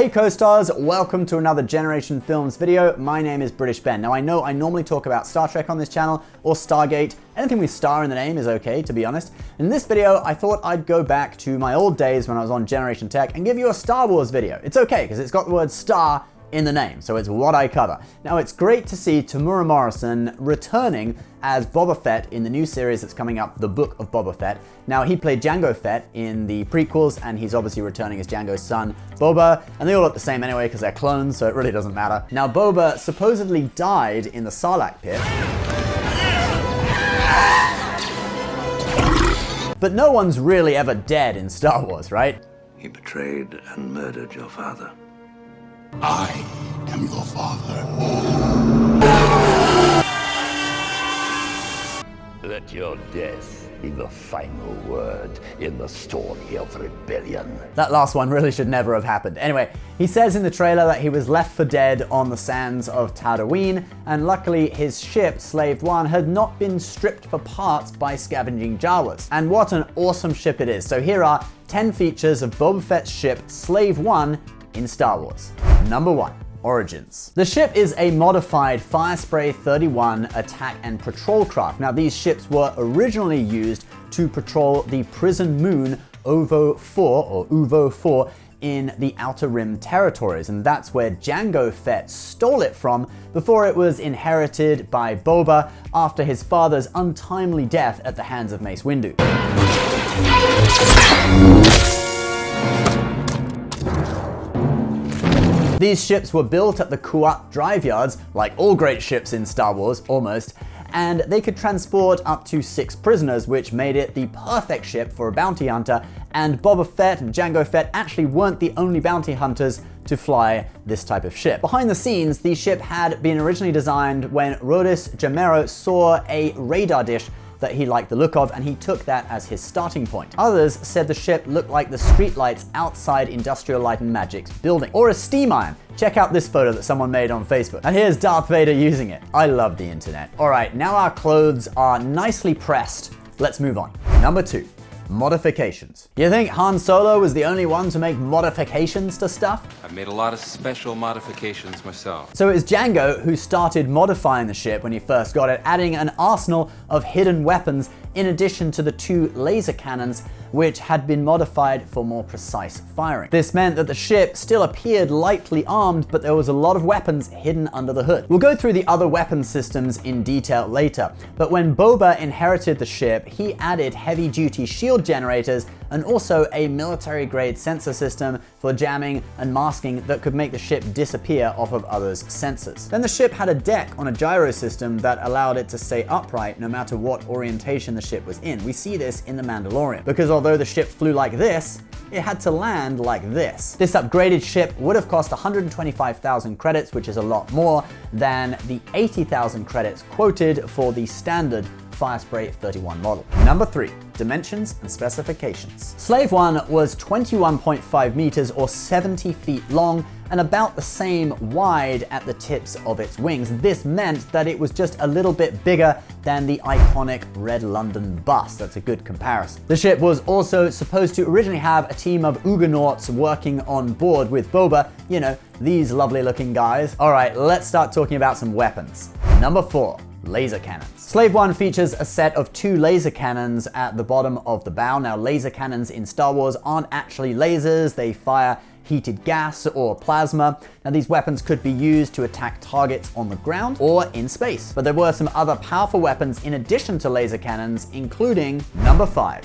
Hey co-stars, welcome to another Generation Films video. My name is British Ben. Now I know I normally talk about Star Trek on this channel, or Stargate. Anything with star in the name is okay, to be honest. In this video, I thought I'd go back to my old days when I was on Generation Tech and give you a Star Wars video. It's okay, because it's got the word star in the name, so it's what I cover. Now it's great to see Temuera Morrison returning as Boba Fett in the new series that's coming up, The Book of Boba Fett. Now he played Jango Fett in the prequels, and he's obviously returning as Jango's son, Boba, and they all look the same anyway because they're clones, so it really doesn't matter. Now Boba supposedly died in the Sarlacc pit, but no one's really ever dead in Star Wars, right? He betrayed and murdered your father. I am your father. Let your death be the final word in the story of rebellion. That last one really should never have happened. Anyway, he says in the trailer that he was left for dead on the sands of Tatooine, and luckily his ship, Slave One, had not been stripped for parts by scavenging Jawas. And what an awesome ship it is. So here are 10 features of Boba Fett's ship, Slave One, in Star Wars. Number 1. Origins. The ship is a modified Firespray 31 attack and patrol craft. Now these ships were originally used to patrol the prison moon OVO 4 or UVO 4 in the Outer Rim territories, and that's where Jango Fett stole it from before it was inherited by Boba after his father's untimely death at the hands of Mace Windu. These ships were built at the Kuat drive yards, like all great ships in Star Wars, almost, and they could transport up to 6 prisoners, which made it the perfect ship for a bounty hunter, and Boba Fett and Jango Fett actually weren't the only bounty hunters to fly this type of ship. Behind the scenes, the ship had been originally designed when Rodis Jamero saw a radar dish that he liked the look of, and he took that as his starting point. Others said the ship looked like the streetlights outside Industrial Light and Magic's building, or a steam iron. Check out this photo that someone made on Facebook. And here's Darth Vader using it. I love the internet. All right, now our clothes are nicely pressed. Let's move on. Number 2. Modifications. You think Han Solo was the only one to make modifications to stuff? I've made a lot of special modifications myself. So it was Jango who started modifying the ship when he first got it, adding an arsenal of hidden weapons in addition to the 2 laser cannons, which had been modified for more precise firing. This meant that the ship still appeared lightly armed, but there was a lot of weapons hidden under the hood. We'll go through the other weapon systems in detail later, but when Boba inherited the ship, he added heavy-duty shield generators and also a military-grade sensor system for jamming and masking that could make the ship disappear off of others' sensors. Then the ship had a deck on a gyro system that allowed it to stay upright no matter what orientation the ship was in. We see this in The Mandalorian, because although the ship flew like this, it had to land like this. This upgraded ship would have cost 125,000 credits, which is a lot more than the 80,000 credits quoted for the standard Firespray 31 model. Number 3. Dimensions and specifications. Slave One was 21.5 meters or 70 feet long and about the same wide at the tips of its wings. This meant that it was just a little bit bigger than the iconic Red London bus. That's a good comparison. The ship was also supposed to originally have a team of Ugonauts working on board with Boba, you know, these lovely looking guys. All right, let's start talking about some weapons. Number 4. Laser cannons. Slave One features a set of 2 laser cannons at the bottom of the bow. Now, laser cannons in Star Wars aren't actually lasers. They fire heated gas or plasma. Now, these weapons could be used to attack targets on the ground or in space. But there were some other powerful weapons in addition to laser cannons, including number 5.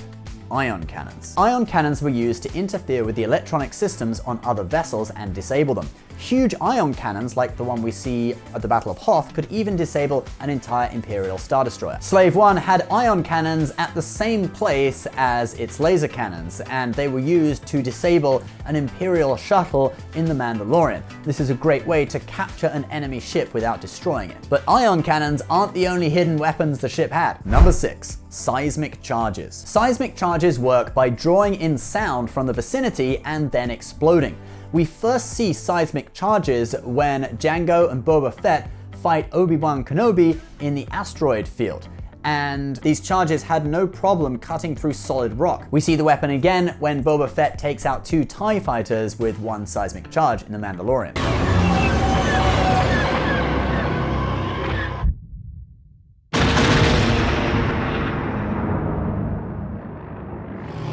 Ion cannons. Ion cannons were used to interfere with the electronic systems on other vessels and disable them. Huge ion cannons, like the one we see at the Battle of Hoth, could even disable an entire Imperial Star Destroyer. Slave One had ion cannons at the same place as its laser cannons, and they were used to disable an Imperial shuttle in The Mandalorian. This is a great way to capture an enemy ship without destroying it. But ion cannons aren't the only hidden weapons the ship had. Number 6. Seismic charges. Seismic charges work by drawing in sound from the vicinity and then exploding. We first see seismic charges when Jango and Boba Fett fight Obi-Wan Kenobi in the asteroid field. and these charges had no problem cutting through solid rock. We see the weapon again when Boba Fett takes out 2 TIE fighters with 1 seismic charge in The Mandalorian.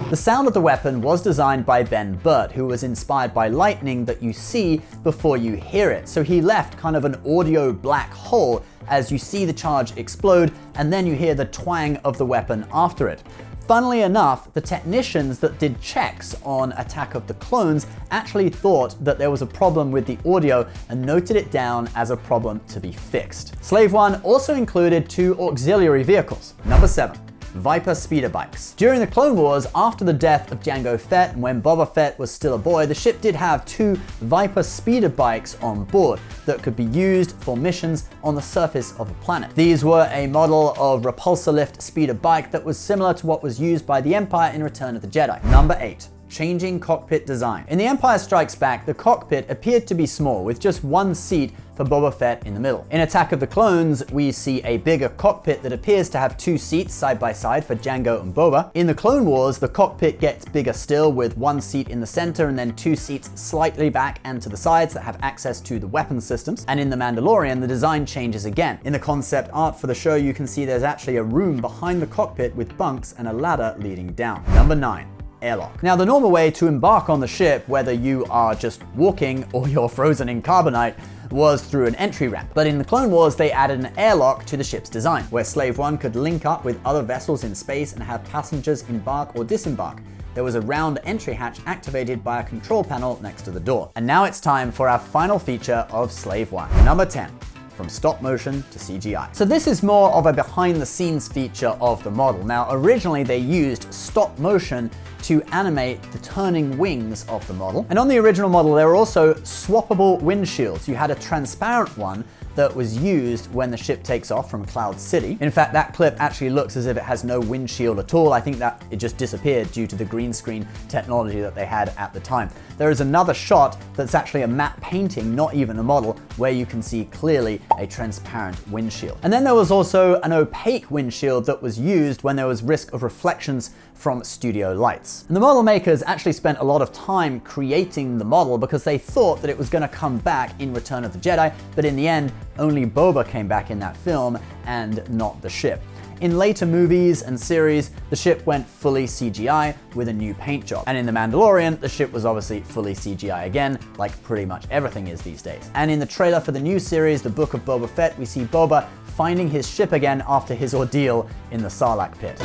The sound of the weapon was designed by Ben Burtt, who was inspired by lightning that you see before you hear it. So he left kind of an audio black hole as you see the charge explode, and then you hear the twang of the weapon after it. Funnily enough, the technicians that did checks on Attack of the Clones actually thought that there was a problem with the audio and noted it down as a problem to be fixed. Slave One also included 2 auxiliary vehicles. Number 7. Viper speeder bikes. During the Clone Wars, after the death of Jango Fett and when Boba Fett was still a boy, the ship did have 2 Viper speeder bikes on board that could be used for missions on the surface of a planet. These were a model of repulsor lift speeder bike that was similar to what was used by the Empire in Return of the Jedi. Number 8. Changing cockpit design. In The Empire Strikes Back, the cockpit appeared to be small, with just 1 seat for Boba Fett in the middle. In Attack of the Clones, we see a bigger cockpit that appears to have 2 seats side by side for Jango and Boba. In the Clone Wars, the cockpit gets bigger still, with 1 seat in the center and then 2 seats slightly back and to the sides that have access to the weapon systems. And in The Mandalorian, the design changes again. In the concept art for the show, you can see there's actually a room behind the cockpit with bunks and a ladder leading down. Number 9. Airlock. Now, the normal way to embark on the ship, whether you are just walking or you're frozen in carbonite, was through an entry ramp. But in the Clone Wars, they added an airlock to the ship's design, where Slave One could link up with other vessels in space and have passengers embark or disembark. There was a round entry hatch activated by a control panel next to the door. And now it's time for our final feature of Slave One. Number 10. From stop motion to CGI. So this is more of a behind the scenes feature of the model. Now, originally they used stop motion to animate the turning wings of the model. And on the original model, there were also swappable windshields. You had a transparent one that was used when the ship takes off from Cloud City. In fact, that clip actually looks as if it has no windshield at all. I think that it just disappeared due to the green screen technology that they had at the time. There is another shot that's actually a matte painting, not even a model, where you can see clearly a transparent windshield. And then there was also an opaque windshield that was used when there was risk of reflections from studio lights. And the model makers actually spent a lot of time creating the model because they thought that it was going to come back in Return of the Jedi, but in the end, only Boba came back in that film and not the ship. In later movies and series, the ship went fully CGI with a new paint job. And in The Mandalorian, the ship was obviously fully CGI again, like pretty much everything is these days. And in the trailer for the new series, The Book of Boba Fett, we see Boba finding his ship again after his ordeal in the Sarlacc pit.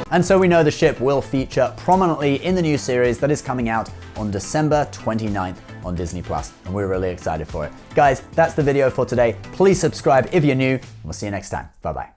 And so we know the ship will feature prominently in the new series that is coming out on December 29th on Disney+, and we're really excited for it. Guys, that's the video for today. Please subscribe if you're new, and we'll see you next time. Bye-bye.